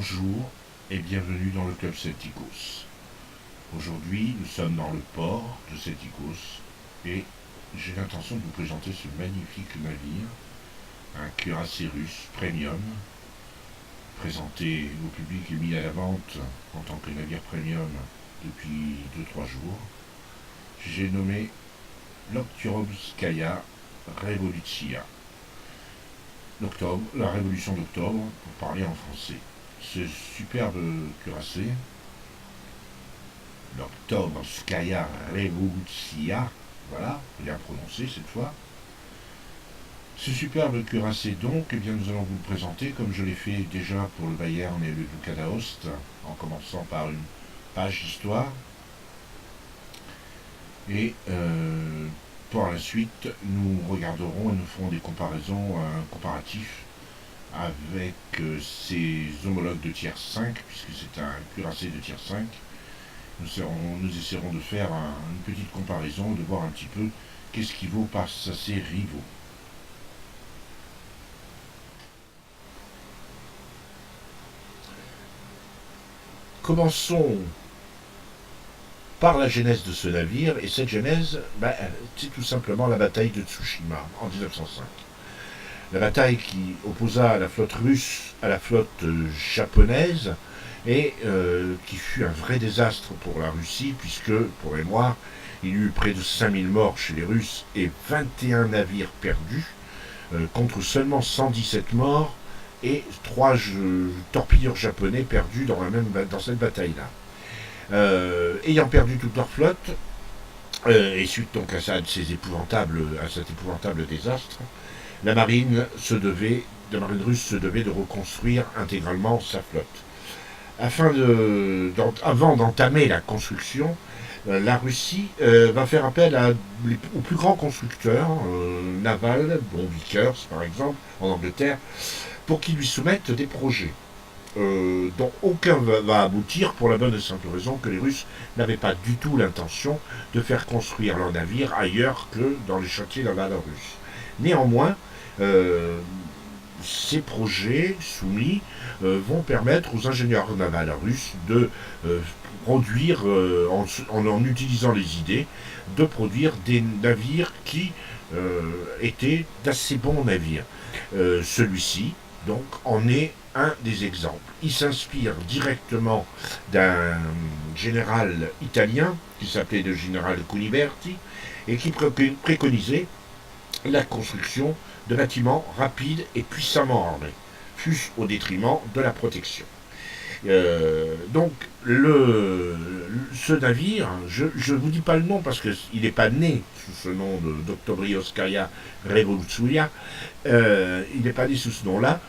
Bonjour et bienvenue dans le Club Celticos. Aujourd'hui, nous sommes dans le port de Celticos et j'ai l'intention de vous présenter ce magnifique navire, un cuirassé russe premium, présenté au public et mis à la vente en tant que navire premium depuis 2-3 jours. J'ai nommé l'Oktyabrskyaya Revolutsiya. La révolution d'octobre, pour parler en français. Ce superbe cuirassé, l'Oktyabrskyaya Revolutsiya, voilà, bien prononcé cette fois. Ce superbe cuirassé donc, eh bien, nous allons vous le présenter comme je l'ai fait déjà pour le Bayern et le Ducat d'Aoste, en commençant par une page d'histoire. Et par la suite, nous regarderons et nous ferons des comparaisons, comparatifs avec ses homologues de tiers 5, puisque c'est un cuirassé de tiers 5. Nous essaierons de faire une petite comparaison, de voir un petit peu qu'est-ce qui vaut face à ses rivaux. Commençons par la genèse de ce navire, et cette genèse, c'est tout simplement la bataille de Tsushima en 1905. La bataille qui opposa la flotte russe à la flotte japonaise, et qui fut un vrai désastre pour la Russie, puisque, pour mémoire, il y eut près de 5000 morts chez les Russes et 21 navires perdus, contre seulement 117 morts et 3 torpilleurs japonais perdus dans cette bataille-là. Ayant perdu toute leur flotte, et suite donc à cet épouvantable désastre, la marine russe se devait de reconstruire intégralement sa flotte. Avant d'entamer la construction, la Russie va faire appel aux plus grands constructeurs navals, dont Vickers par exemple, en Angleterre, pour qu'ils lui soumettent des projets. Dont aucun va aboutir, pour la bonne et simple raison que les Russes n'avaient pas du tout l'intention de faire construire leurs navires ailleurs que dans les chantiers navals russes. Néanmoins, ces projets soumis vont permettre aux ingénieurs navals russes de produire, en utilisant les idées, de produire des navires qui étaient d'assez bons navires. Celui-ci, donc, en est un des exemples. Il s'inspire directement d'un général italien qui s'appelait le général Cuniberti et qui préconisait la construction de bâtiments rapides et puissamment armés, fût-ce au détriment de la protection. Donc, ce navire, je ne vous dis pas le nom parce qu'il n'est pas né sous ce nom d'Oktyabrskyaya Revolutsiya, il n'est pas né sous ce nom-là.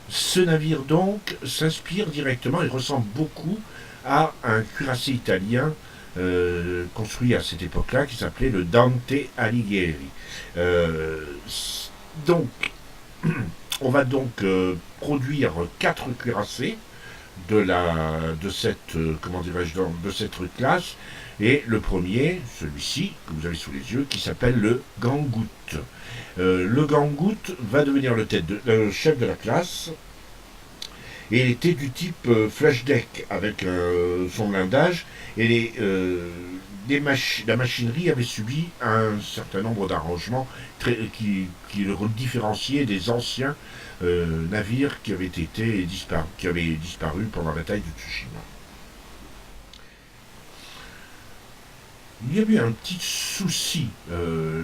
Ce navire donc s'inspire directement et ressemble beaucoup à un cuirassé italien construit à cette époque-là qui s'appelait le Dante Alighieri. Donc, on va donc produire 4 cuirassés de cette classe, et le premier, celui-ci que vous avez sous les yeux, qui s'appelle le Gangout. Le Gangout va devenir le chef de la classe, et il était du type flash deck avec son blindage, et la machinerie avait subi un certain nombre d'arrangements qui le différenciaient des anciens navires qui avaient disparu pendant la bataille de Tsushima. Il y a eu un petit souci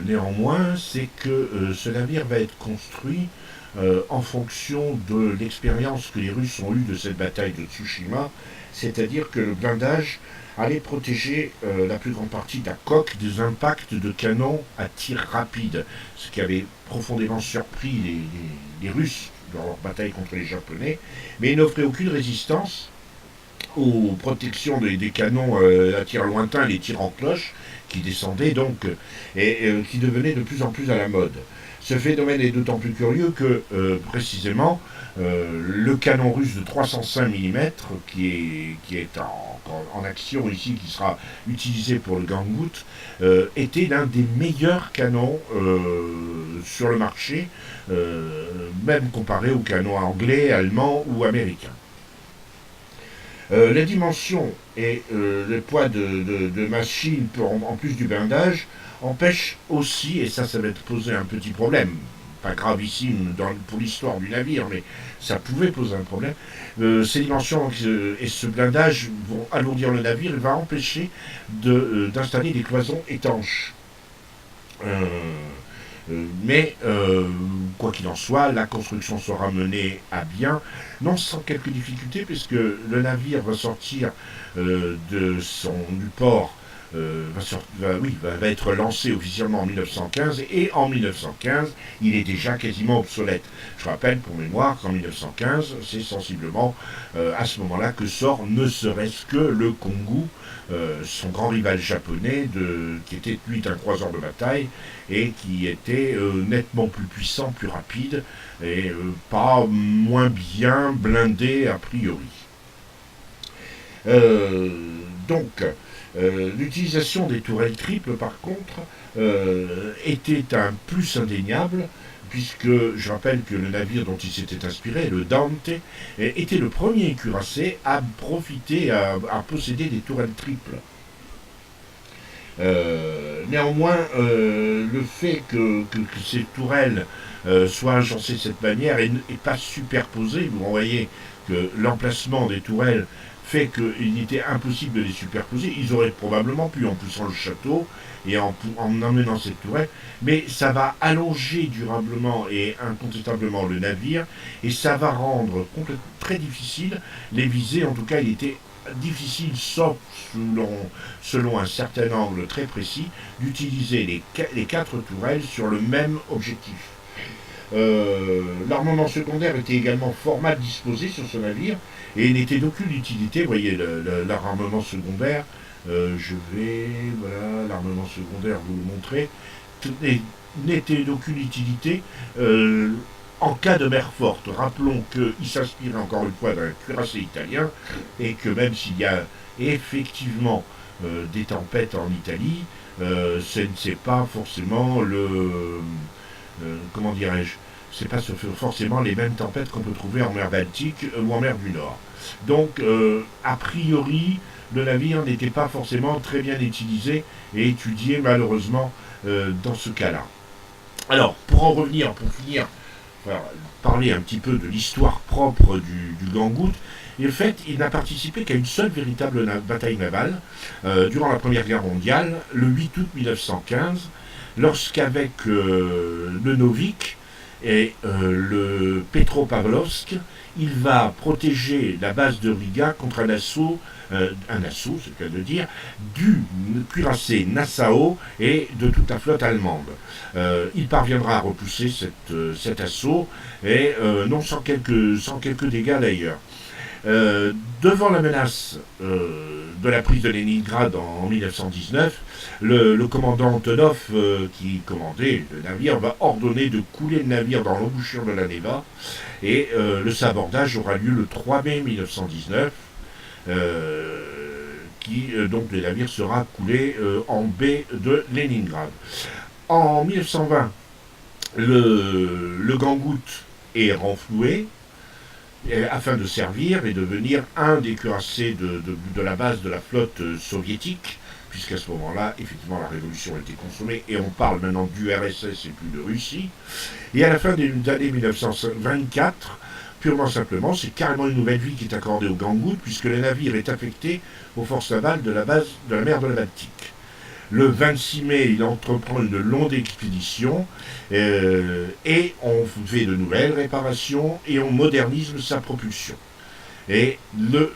néanmoins, c'est que ce navire va être construit en fonction de l'expérience que les Russes ont eue de cette bataille de Tsushima, c'est-à-dire que le blindage allait protéger la plus grande partie de la coque des impacts de canons à tir rapide, ce qui avait profondément surpris les Russes dans leur bataille contre les Japonais, mais il n'offrait aucune résistance aux protections des canons à tir lointain, les tirs en cloche, qui descendaient donc et qui devenaient de plus en plus à la mode. Ce phénomène est d'autant plus curieux que, précisément, le canon russe de 305 mm, qui est en action ici, qui sera utilisé pour le Gangout, était l'un des meilleurs canons sur le marché, même comparé aux canons anglais, allemands ou américains. Les dimensions et le poids de machine, en plus du blindage, empêchent aussi, et ça va te poser un petit problème, pas gravissime pour l'histoire du navire, mais ça pouvait poser un problème. Ces dimensions et ce blindage vont alourdir le navire et va empêcher d'installer des cloisons étanches. Euh, mais quoi qu'il en soit, la construction sera menée à bien, non sans quelques difficultés, puisque le navire va sortir du port, va être lancé officiellement en 1915, et en 1915, il est déjà quasiment obsolète. Je rappelle pour mémoire qu'en 1915, c'est sensiblement à ce moment-là que sort ne serait-ce que le Kongu, son grand rival japonais, qui était lui un croiseur de bataille et qui était nettement plus puissant, plus rapide et pas moins bien blindé a priori. Euh, donc, l'utilisation des tourelles triples, par contre, était un plus indéniable, puisque je rappelle que le navire dont il s'était inspiré, le Dante, était le premier cuirassé à à posséder des tourelles triples. Néanmoins, le fait que ces tourelles soient agencées de cette manière et pas superposées, vous voyez que l'emplacement des tourelles fait qu'il était impossible de les superposer. Ils auraient probablement pu en poussant le château et en emmenant cette tourelle, mais ça va allonger durablement et incontestablement le navire et ça va rendre très difficile les visées. En tout cas, il était difficile, sauf selon un certain angle très précis, d'utiliser les quatre tourelles sur le même objectif. L'armement secondaire était également fort mal disposé sur ce navire et n'était d'aucune utilité. Vous voyez l'armement secondaire, voilà, l'armement secondaire, vous le montrer, n'était d'aucune utilité en cas de mer forte. Rappelons qu'il s'inspirait encore une fois d'un cuirassé italien et que même s'il y a effectivement des tempêtes en Italie, c'est pas forcément comment dirais-je, c'est pas forcément les mêmes tempêtes qu'on peut trouver en mer Baltique ou en mer du Nord. Donc, a priori, le navire n'était pas forcément très bien utilisé et étudié malheureusement dans ce cas-là. Alors, pour en revenir, pour finir, parler un petit peu de l'histoire propre du Gangout, et en fait, il n'a participé qu'à une seule véritable bataille navale durant la Première Guerre mondiale, le 8 août 1915, lorsqu'avec le Novik et le Petropavlovsk, il va protéger la base de Riga contre un assaut, c'est le cas de dire, du cuirassé Nassau et de toute la flotte allemande. Il parviendra à repousser cet assaut, et non sans quelques dégâts d'ailleurs. Devant la menace de la prise de Leningrad en 1919, le commandant Antonov, qui commandait le navire, va ordonner de couler le navire dans l'embouchure de la Neva, et le sabordage aura lieu le 3 mai 1919, donc le navire sera coulé en baie de Leningrad. En 1920, le Gangout est renfloué, afin de servir et devenir un des cuirassés de la base de la flotte soviétique, puisqu'à ce moment-là, effectivement, la révolution a été consommée, et on parle maintenant d'URSS et plus de Russie. Et à la fin des années 1924, purement simplement, c'est carrément une nouvelle vie qui est accordée au Gangout, puisque le navire est affecté aux forces navales de la base de la mer de la Baltique. Le 26 mai, il entreprend une longue expédition et on fait de nouvelles réparations et on modernise sa propulsion. Et le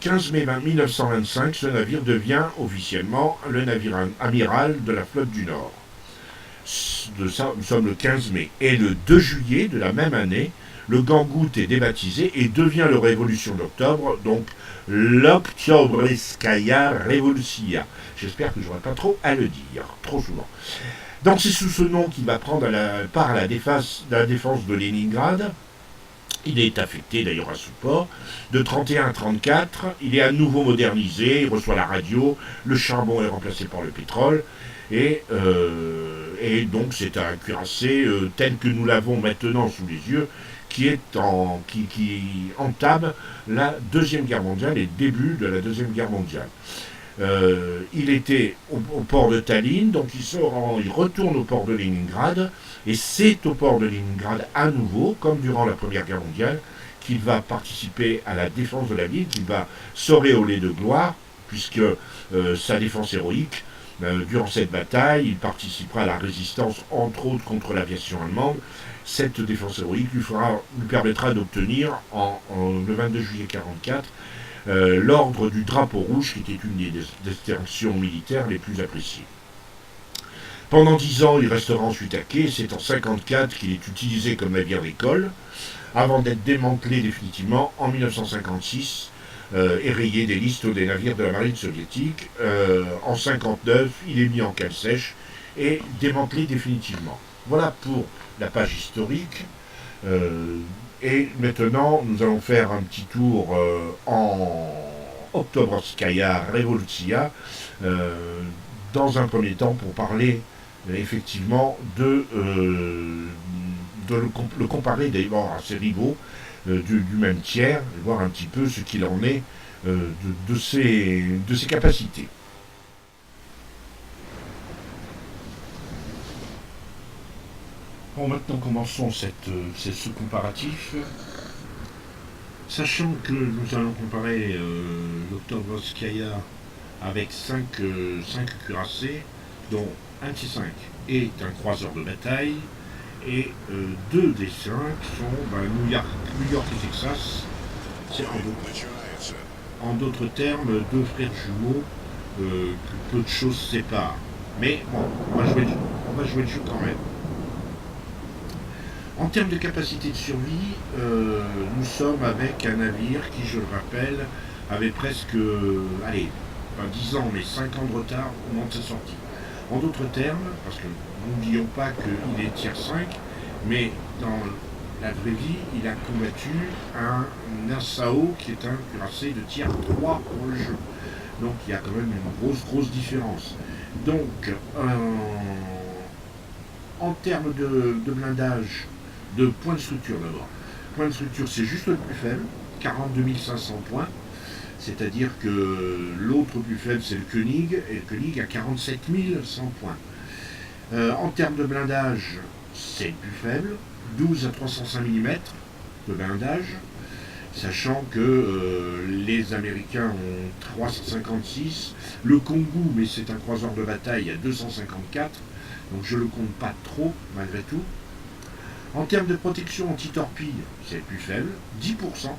15 mai 1925, ce navire devient officiellement le navire amiral de la flotte du Nord. De ça, nous sommes le 15 mai. Et le 2 juillet de la même année, le Gangout est débaptisé et devient le Révolution d'octobre, donc l'Oktyobrskaya Revolutia. J'espère que je n'aurai pas trop à le dire, trop souvent. Donc c'est sous ce nom qu'il va prendre part à la défense de Leningrad. Il est affecté d'ailleurs à ce port. De 31 à 34, il est à nouveau modernisé, il reçoit la radio, le charbon est remplacé par le pétrole, et donc c'est un cuirassé tel que nous l'avons maintenant sous les yeux, qui entame la Deuxième Guerre mondiale et le début de la Deuxième Guerre mondiale. Il était au port de Tallinn, donc il retourne au port de Leningrad, et c'est au port de Leningrad à nouveau, comme durant la Première Guerre mondiale, qu'il va participer à la défense de la ville, qu'il va s'auréoler de gloire, puisque sa défense héroïque, durant cette bataille, il participera à la résistance, entre autres, contre l'aviation allemande. Cette défense héroïque lui permettra d'obtenir, le 22 juillet 1944, l'ordre du drapeau rouge, qui était une des distinctions militaires les plus appréciées. Pendant 10 ans, il restera ensuite à quai. C'est en 1954 qu'il est utilisé comme navire d'école, avant d'être démantelé définitivement en 1956 et rayé des listes des navires de la marine soviétique. En 1959, il est mis en cale sèche et démantelé définitivement. Voilà pour la page historique. Et maintenant, nous allons faire un petit tour en Oktobrovskaya Revolutsiya, dans un premier temps pour parler effectivement de le comparer d'ailleurs à ses rivaux du même tiers, et voir un petit peu ce qu'il en est de ses capacités. Bon, maintenant commençons ce comparatif. Sachant que nous allons comparer l'Oktobrovskaya avec 5 cuirassés, dont un de ces 5 est un croiseur de bataille, et 2 des 5 sont New York et Texas. C'est en d'autres termes 2 frères jumeaux que peu de choses séparent. Mais bon, on va jouer le jeu quand même. En termes de capacité de survie, nous sommes avec un navire qui, je le rappelle, avait presque, pas 10 ans, mais 5 ans de retard au moment de sa sortie. En d'autres termes, parce que n'oublions pas qu'il est tier 5, mais dans la vraie vie, il a combattu un Nassau qui est un cuirassé de tier 3 pour le jeu. Donc il y a quand même une grosse différence. Donc, en termes de blindage, de points de structure d'abord. Point de structure, c'est juste le plus faible, 42 500 points. C'est-à-dire que l'autre plus faible, c'est le Koenig, et le Koenig a 47 100 points. En termes de blindage, c'est le plus faible, 12 à 305 mm de blindage, sachant que les Américains ont 356, le Kongu, mais c'est un croiseur de bataille, a 254, donc je ne le compte pas trop, malgré tout. En termes de protection anti-torpille, c'est le plus faible, 10%,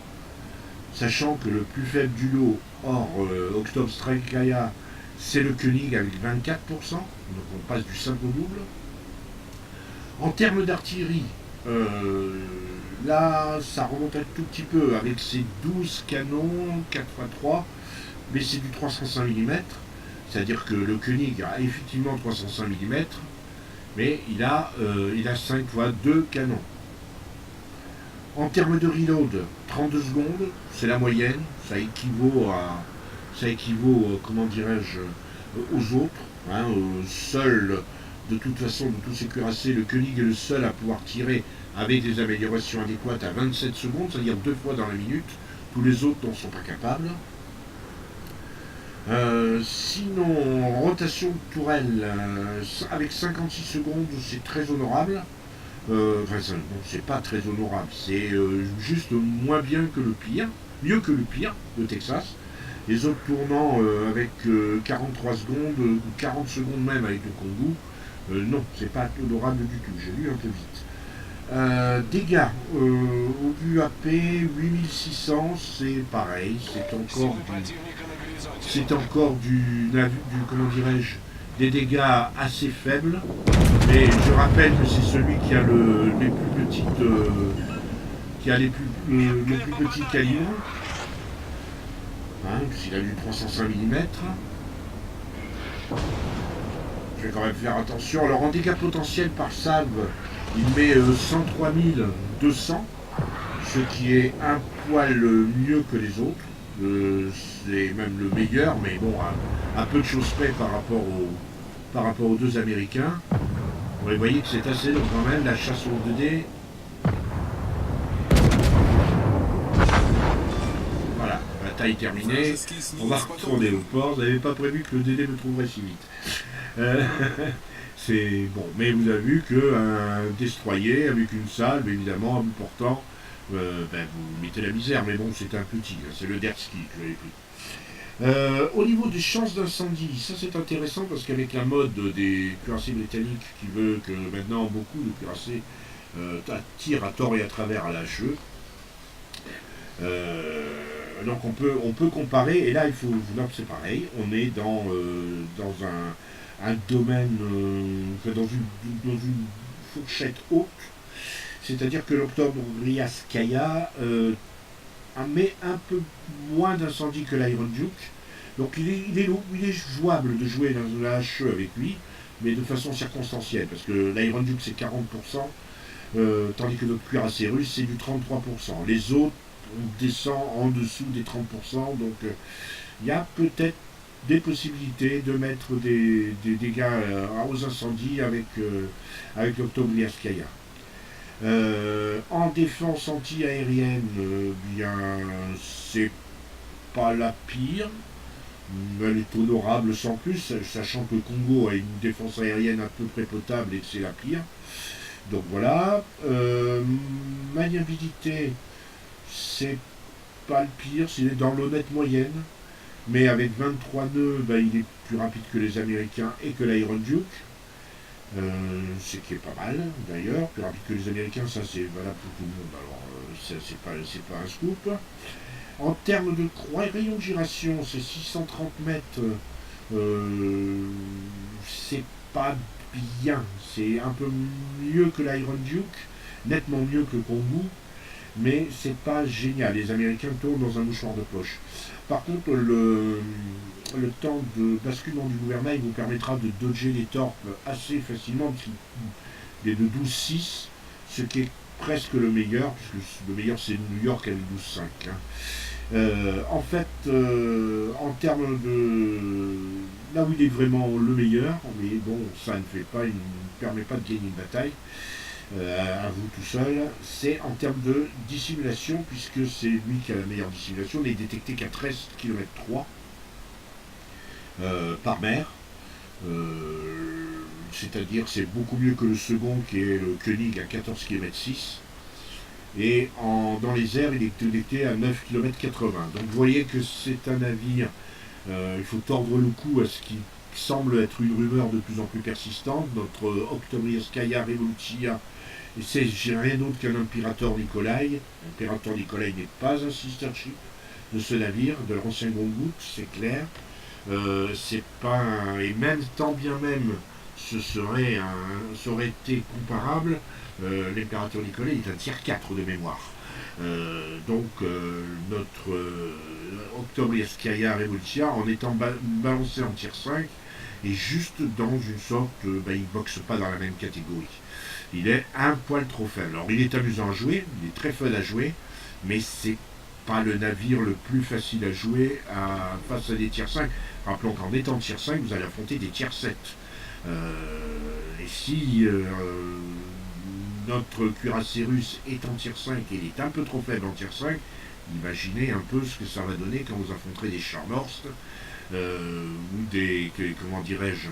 sachant que le plus faible du lot, hors Oktobrovskaya, c'est le Koenig avec 24%, donc on passe du simple au double. En termes d'artillerie, là, ça remonte un tout petit peu, avec ses 12 canons, 4x3, mais c'est du 305 mm, c'est-à-dire que le Koenig a effectivement 305 mm, mais il a 5 fois 2 canons. En termes de reload, 32 secondes, c'est la moyenne, ça équivaut comment dirais-je, aux autres. Seul, de toute façon, de tous ces cuirassés, le Koenig est le seul à pouvoir tirer avec des améliorations adéquates à 27 secondes, c'est-à-dire 2 fois dans la minute. Tous les autres n'en sont pas capables. Sinon, en rotation de tourelle, avec 56 secondes, c'est très honorable. C'est pas très honorable, c'est juste moins bien que le pire, mieux que le pire de Texas. Les autres tournant avec 43 secondes, ou 40 secondes même avec le Kongu, non, c'est pas honorable du tout, j'ai lu un peu vite. Dégâts, au UAP 8600, c'est pareil, c'est encore du comment dirais-je, des dégâts assez faibles, mais je rappelle que c'est celui qui a le plus petit calibre, s'il a du 305 mm. Je vais quand même faire attention. Alors en dégâts potentiels par salve, il met 103 200, ce qui est un poil mieux que les autres. C'est même le meilleur, mais bon, à peu de choses près par rapport aux 2 Américains. Vous voyez que c'est assez long quand même, la chasse aux 2D. bataille terminée, on va retourner au port. Je n'avais pas prévu que le DD me trouverait si vite. C'est bon, mais vous avez vu qu'un destroyer avec une salve, évidemment, à bout portant, vous mettez la misère, mais bon, c'est un petit, c'est le Dersky que j'avais pris. Au niveau des chances d'incendie, ça c'est intéressant parce qu'avec la mode des cuirassés britanniques qui veut que maintenant beaucoup de cuirassés tirent à tort et à travers à la HE, donc on peut comparer, et là il faut voir que c'est pareil, on est dans un domaine, dans une fourchette haute, c'est-à-dire que l'Octobriaskaya met un peu moins d'incendie que l'Iron Duke, donc il est jouable de jouer dans la HE avec lui, mais de façon circonstancielle, parce que l'Iron Duke c'est 40%, tandis que notre cuirassé russe c'est du 33%. Les autres, on descend en dessous des 30%, donc il y a peut-être des possibilités de mettre des dégâts aux incendies avec l'Octobriaskaya. En défense anti-aérienne, bien, c'est pas la pire. Elle est honorable sans plus, sachant que le Congo a une défense aérienne à peu près potable et que c'est la pire. Donc voilà. Maniabilité, c'est pas le pire, c'est dans l'honnête moyenne. Mais avec 23 nœuds, il est plus rapide que les Américains et que l'Iron Duke. Ce qui est pas mal d'ailleurs, plus rapide que les Américains, ça c'est valable pour tout le monde, alors c'est pas un scoop. En termes de rayon de giration, c'est 630 mètres, c'est pas bien, c'est un peu mieux que l'Iron Duke, nettement mieux que le Kongu, mais c'est pas génial, les Américains tournent dans un mouchoir de poche. Par contre, le temps de basculement du gouvernail vous permettra de dodger les torpes assez facilement, des de 12-6, ce qui est presque le meilleur, puisque le meilleur c'est New York avec 12-5. En fait, en termes de... Là où il est vraiment le meilleur, mais bon, ça ne permet pas de gagner une bataille, à vous tout seul, c'est en termes de dissimulation, puisque c'est lui qui a la meilleure dissimulation, il n'est détecté qu'à 13 km 3 par mer, c'est-à-dire c'est beaucoup mieux que le second qui est le Koenig à 14 km 6, et dans les airs il est détecté à 9 km 80. Donc vous voyez que c'est un navire, il faut tordre le cou à ce qui semble être une rumeur de plus en plus persistante. Notre Octobriaskaya Revolutia, c'est rien d'autre qu'un Imperator Nikolai. Imperator Nikolai n'est pas un sister ship de ce navire, de l'ancien Gongout, c'est clair. C'est pas et même tant bien même ça aurait été comparable, l'impérateur Nicolas est un tiers 4 de mémoire. Donc notre Octobriaskaya Revolutia, en étant balancé en tiers 5, est juste dans une sorte, il ne boxe pas dans la même catégorie. Il est un poil trop faible. Alors il est amusant à jouer, il est très fun à jouer, mais c'est pas le navire le plus facile à jouer face à des tiers 5. Rappelons qu'en étant tiers 5, vous allez affronter des tiers 7. Et si notre cuirassé russe est en tiers 5 et il est un peu trop faible en tiers 5, imaginez un peu ce que ça va donner quand vous affronterez des Scharnhorst ou des, comment dirais-je,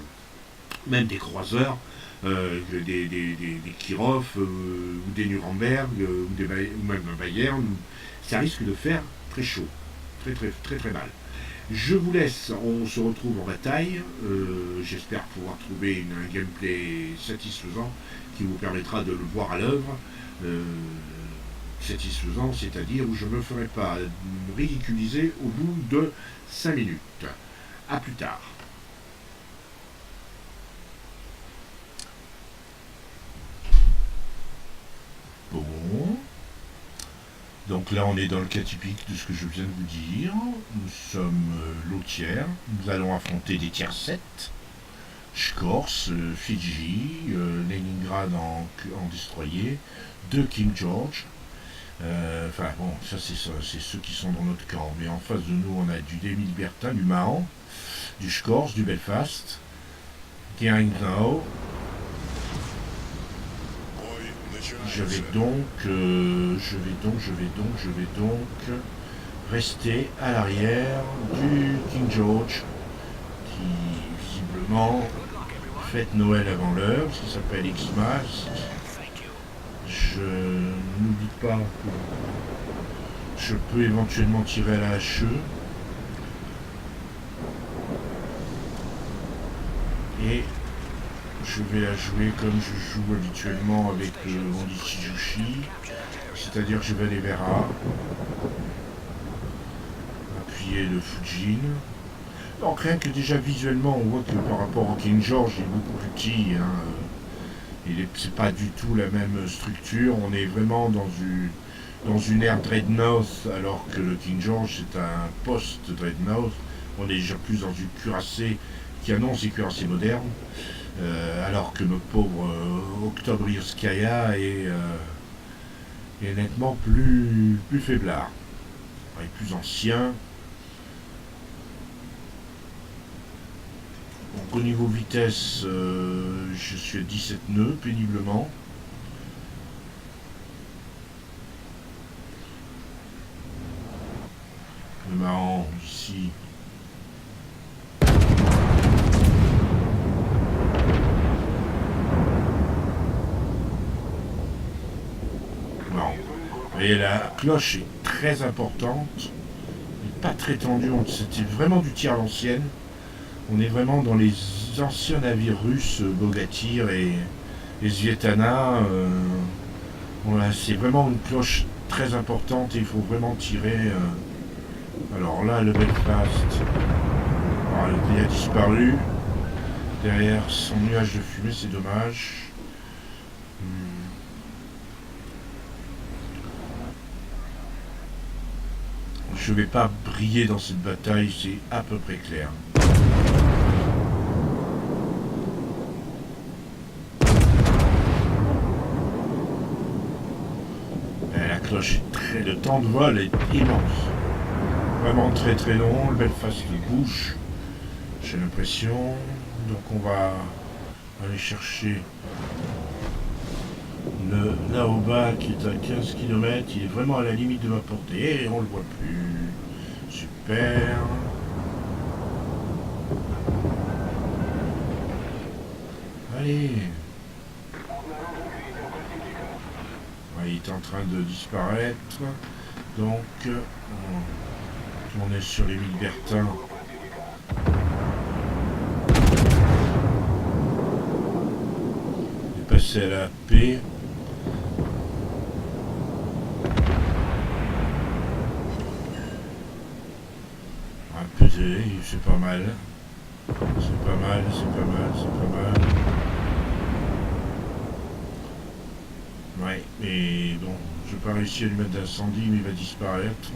même des croiseurs, des Kirov ou des Nuremberg ou même un Bayern. Ça risque de faire très chaud, très très très très mal. Je vous laisse, on se retrouve en bataille. J'espère pouvoir trouver un gameplay satisfaisant qui vous permettra de le voir à l'œuvre. Satisfaisant, c'est-à-dire où je ne me ferai pas ridiculiser au bout de 5 minutes. A plus tard. Bon. Donc là, on est dans le cas typique de ce que je viens de vous dire. Nous sommes l'eau-tiers. Nous allons affronter des tiers 7. Skors, Fidji, Leningrad en destroyer, 2 King George. Enfin bon, ça c'est ceux qui sont dans notre camp. Mais en face de nous, on a du Demi-Libertin, du Mahon, du Skors, du Belfast, Guéringnau. Je vais donc rester à l'arrière du King George, qui visiblement fête Noël avant l'heure, ce qui s'appelle Xmas. Je n'oublie pas que je peux éventuellement tirer à la HE. Et je vais la jouer comme je joue habituellement avec mon Ichijushi, c'est-à-dire que je vais aller vers A, appuyer le Fujin. Donc rien que déjà visuellement, on voit que par rapport au King George, il est beaucoup plus petit. C'est pas du tout la même structure. On est vraiment dans une ère Dreadnought, alors que le King George c'est un post-Dreadnought. On est déjà plus dans une cuirassée qui annonce des cuirassés modernes, alors que notre pauvre Octobrioskaya est nettement plus faiblard. Il est plus ancien. Donc au niveau vitesse, je suis à 17 nœuds péniblement. Le marrant ici. Marrant. Et la cloche est très importante, pas très tendue, c'était vraiment du tir à l'ancienne. On est vraiment dans les anciens navires russes, Bogatyr et Svietana. Voilà, c'est vraiment une cloche très importante et il faut vraiment tirer. Alors là, le Belfast, il a disparu. Derrière son nuage de fumée, c'est dommage. Je vais pas briller dans cette bataille, c'est à peu près clair. La cloche est très... Le temps de vol est immense. Vraiment très très long. Le Belfast bouge, j'ai l'impression. Donc on va aller chercher le Laoba qui est à 15 km. Il est vraiment à la limite de ma portée. Et on le voit plus. Super. Allez. Ouais, il est en train de disparaître. Donc, on est sur les Libertins. Il est passé à la paix. Un peu de... c'est pas mal. C'est pas mal, c'est pas mal, c'est pas mal. Ouais, mais bon, je n'ai pas réussi à lui mettre d'incendie, mais il va disparaître.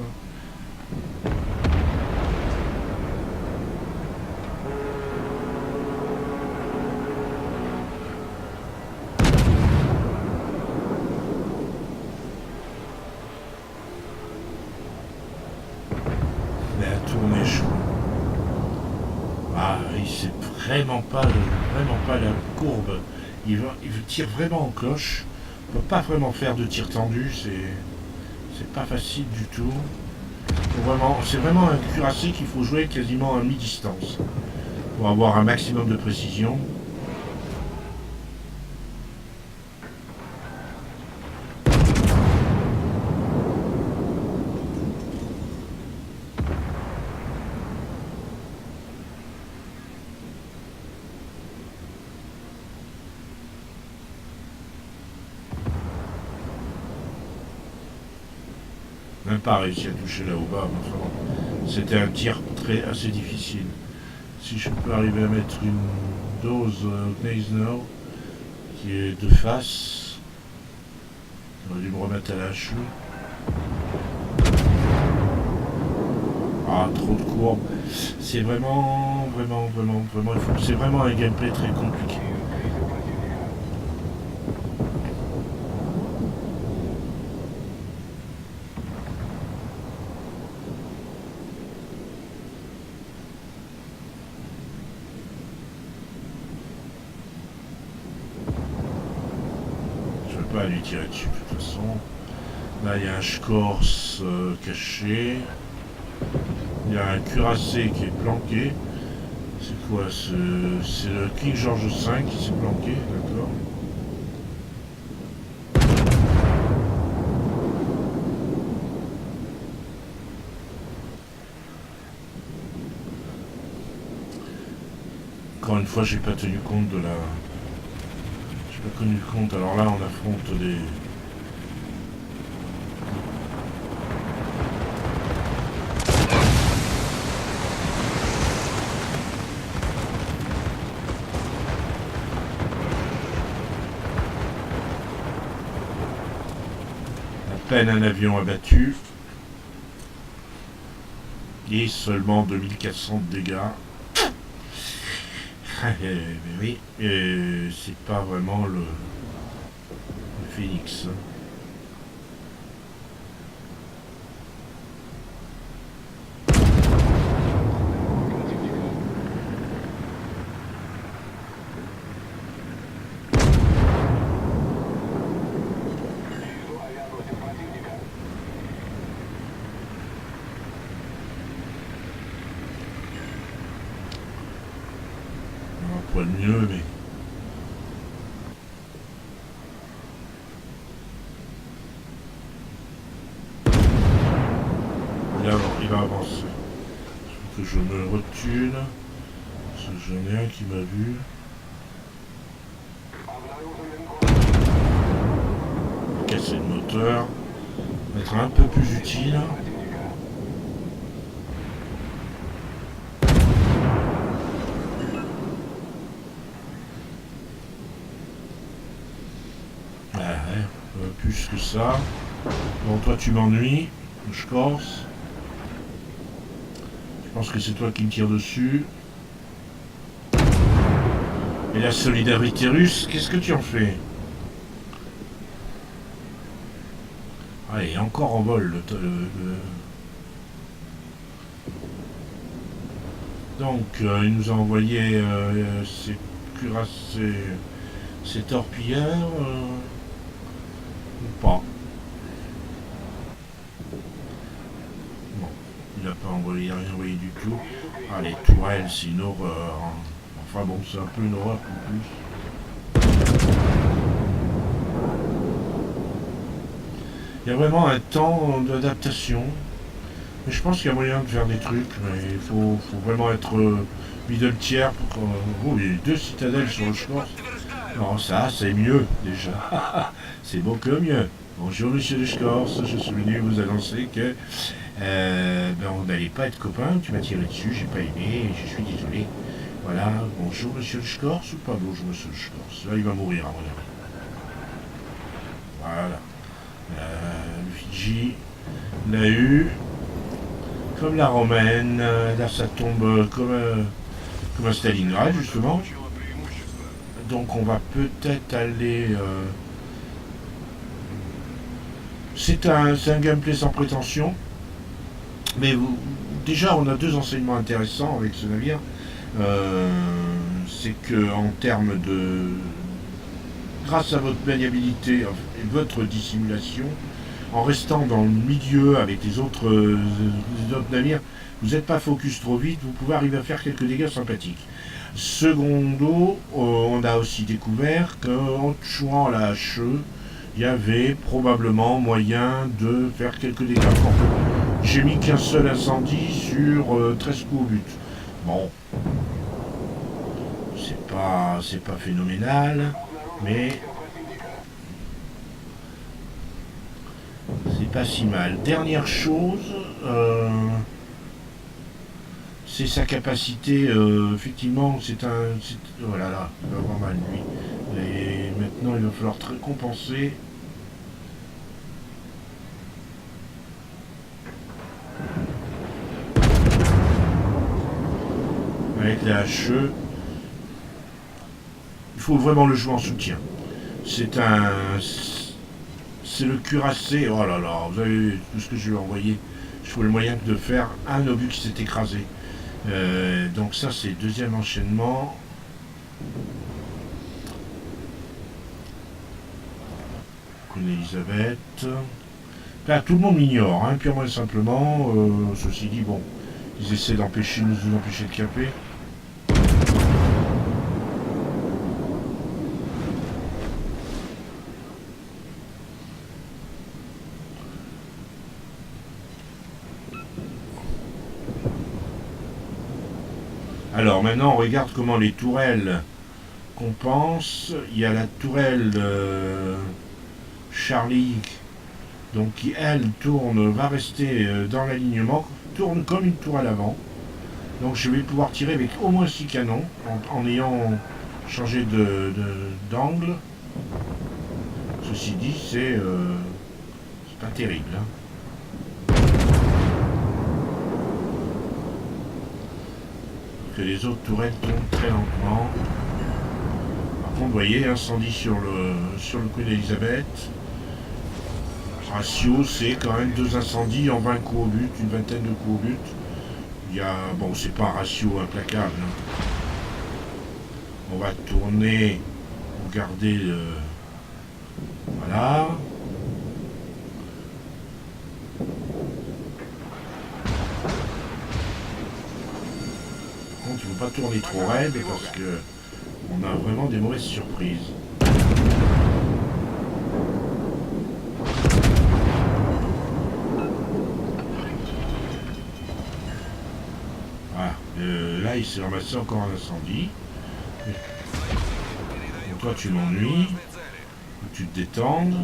La tournée chaud. Ah, il sait vraiment pas la courbe. Il tire vraiment en cloche. On peut pas vraiment faire de tir tendu, c'est pas facile du tout. C'est vraiment un cuirassé qu'il faut jouer quasiment à mi-distance pour avoir un maximum de précision. Même pas réussi à toucher là au bas, mais enfin, c'était un tir assez difficile. Si je peux arriver à mettre une dose Gneisner qui est de face, j'aurais dû me remettre à la chou. Ah, trop de courbes. C'est vraiment, c'est vraiment un gameplay très compliqué. Pas à lui tirer dessus de toute façon. Là il y a un Schkorz caché. Il y a un cuirassé qui est planqué. C'est quoi? C'est le King George V qui s'est planqué, d'accord. Encore une fois, j'ai pas tenu compte de la... J'ai pas tenu compte. Alors là, on affronte des... À peine un avion abattu. Et seulement 2400 de dégâts. Mais oui, c'est pas vraiment le Phoenix. Un poil mieux, mais... Il va avancer. Il faut que je me retune. Parce que j'en ai un qui m'a vu. Casser le moteur. Être un peu plus utile. Plus que ça. Bon, toi tu m'ennuies. Je corse. Je pense que c'est toi qui me tires dessus. Et la solidarité russe, qu'est-ce que tu en fais? Allez, encore en vol. Donc, il nous a envoyé ses cuirassés, ses torpilleurs. Ou pas. Bon, il n'a pas envoyé rien envoyé du tout. Ah, les tourelles, c'est une horreur. Enfin bon, c'est un peu une horreur en plus. Il y a vraiment un temps d'adaptation. Mais je pense qu'il y a moyen de faire des trucs, mais il faut vraiment être middle tier pour... Oh, il y a 2 citadelles sur le Schwarz. Non, ça, c'est mieux, déjà. C'est beaucoup mieux. Bonjour, monsieur de Schwarz, je suis venu vous annoncer que on n'allait pas être copains, tu m'as tiré dessus, j'ai pas aimé, je suis désolé. Voilà, bonjour, monsieur de Schwarz, ou pas bonjour, monsieur de Schwarz. Là, il va mourir, à mon avis. Voilà. Le Fidji l'a eu. Comme la romaine, là ça tombe comme à Stalingrad justement. Donc on va peut-être aller... C'est un gameplay sans prétention. Mais déjà on a 2 enseignements intéressants avec ce navire. C'est que en termes de... Grâce à votre maniabilité et votre dissimulation, en restant dans le milieu avec les autres navires, vous n'êtes pas focus trop vite, vous pouvez arriver à faire quelques dégâts sympathiques. Secondo, on a aussi découvert qu'en tuant la HE, il y avait probablement moyen de faire quelques dégâts. J'ai mis qu'un seul incendie sur 13 coups au but. Bon, c'est pas phénoménal, mais... c'est pas si mal. Dernière chose, c'est sa capacité. Effectivement, c'est un... voilà, là, il va avoir mal lui. Et maintenant, il va falloir compenser. Avec la HE, il faut vraiment le jouer en soutien. C'est le cuirassé. Oh là là, vous avez vu tout ce que je lui ai envoyé. Je trouvais le moyen de faire un obus qui s'est écrasé. Donc ça, c'est le 2e enchaînement. Queen Elizabeth. Là, tout le monde m'ignore, hein, purement et simplement. Ceci dit, bon, Ils essaient d'empêcher nous empêcher de camper. Alors maintenant on regarde comment les tourelles compensent. Il y a la tourelle Charlie, donc qui elle tourne, va rester dans l'alignement, tourne comme une tourelle avant. Donc je vais pouvoir tirer avec au moins 6 canons en ayant changé d'angle. Ceci dit, c'est pas terrible. Hein. Que les autres tourelles tournent très lentement. Par contre, vous voyez, incendie sur le coup d'Elisabeth. Ratio, c'est quand même 2 incendies en 20 coups au but, une vingtaine de coups au but. Il y a, bon, c'est pas un ratio implacable. Hein. On va tourner, regarder, voilà. Par contre, il ne faut pas tourner trop raide parce que on a vraiment des mauvaises surprises. Voilà. Là, il s'est ramassé encore un incendie. Donc, toi, tu m'ennuies. Tu te détendes.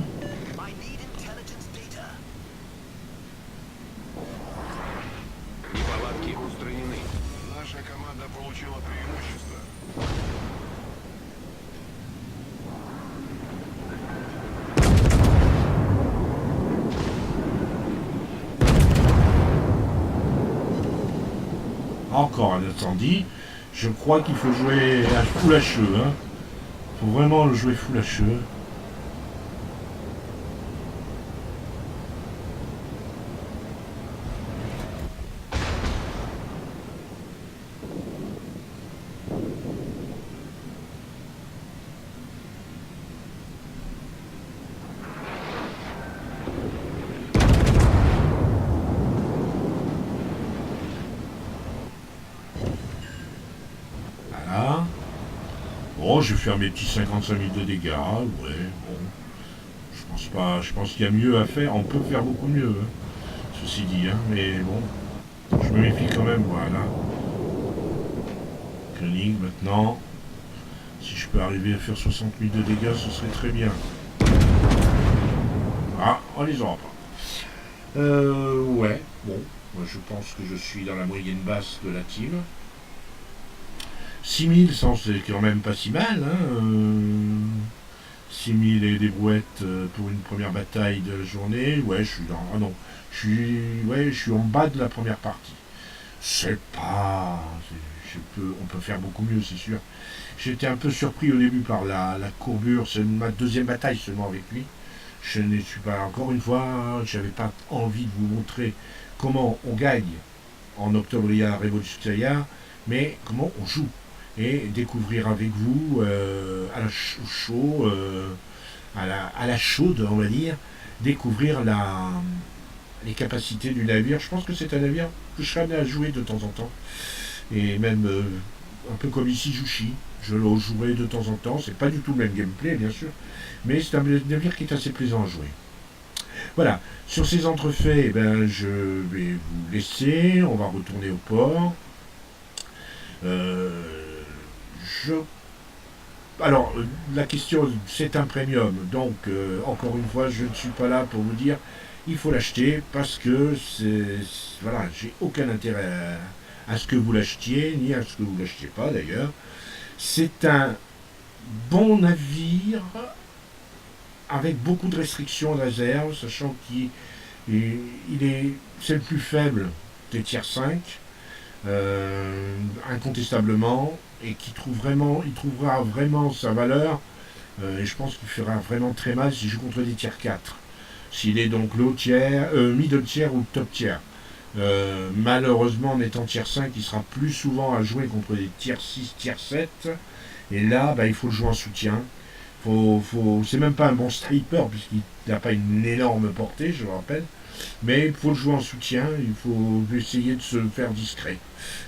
Наша команда получила преимущество. Encore un incendie. Je crois qu'il faut jouer à full HE. Hein. Faut vraiment le jouer full HE. Voilà. Bon, je vais faire mes petits 55 000 de dégâts. Ouais, bon. Je pense qu'il y a mieux à faire. On peut faire beaucoup mieux, hein, ceci dit, hein, mais bon. Je me méfie quand même, voilà. Koenig maintenant. Si je peux arriver à faire 60 000 de dégâts, ce serait très bien. Ah, on les aura pas. Ouais, bon. Moi, je pense que je suis dans la moyenne basse de la team. 6000, c'est quand même pas si mal. Hein, 6000 et des brouettes pour une première bataille de la journée. Ouais, je suis dans. Ah non. Je suis en bas de la première partie. C'est pas. On peut faire beaucoup mieux, c'est sûr. J'étais un peu surpris au début par la courbure. C'est ma deuxième bataille seulement avec lui. Je ne suis pas. Encore une fois, j'avais pas envie de vous montrer comment on gagne en Octobria Revolutionaria, mais comment on joue. Et découvrir avec vous, à la chaud, à la chaude, on va dire, découvrir les capacités du navire. Je pense que c'est un navire que je serais amené à jouer de temps en temps. Et même un peu comme ici Jushi, je le jouerai de temps en temps. C'est pas du tout le même gameplay, bien sûr, mais c'est un navire qui est assez plaisant à jouer. Voilà, sur ces entrefaits, je vais vous laisser. On va retourner au port. Alors, la question, c'est un premium. Donc, encore une fois, je ne suis pas là pour vous dire il faut l'acheter parce que voilà, j'ai aucun intérêt à ce que vous l'achetiez, ni à ce que vous ne l'achetiez pas d'ailleurs. C'est un bon navire avec beaucoup de restrictions de réserve, sachant c'est le plus faible des tiers 5. Incontestablement, et il trouvera vraiment sa valeur, et je pense qu'il fera vraiment très mal s'il joue contre des tiers 4. S'il est donc low tiers, middle tiers ou top tiers. Malheureusement, en étant tiers 5, il sera plus souvent à jouer contre des tiers 6, tiers 7, et là, il faut le jouer en soutien. C'est même pas un bon striper, puisqu'il n'a pas une énorme portée, je le rappelle. Mais il faut le jouer en soutien, il faut essayer de se faire discret.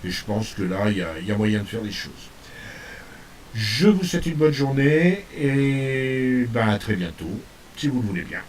Et je pense que là, il y a moyen de faire des choses. Je vous souhaite une bonne journée et ben, à très bientôt, si vous le voulez bien.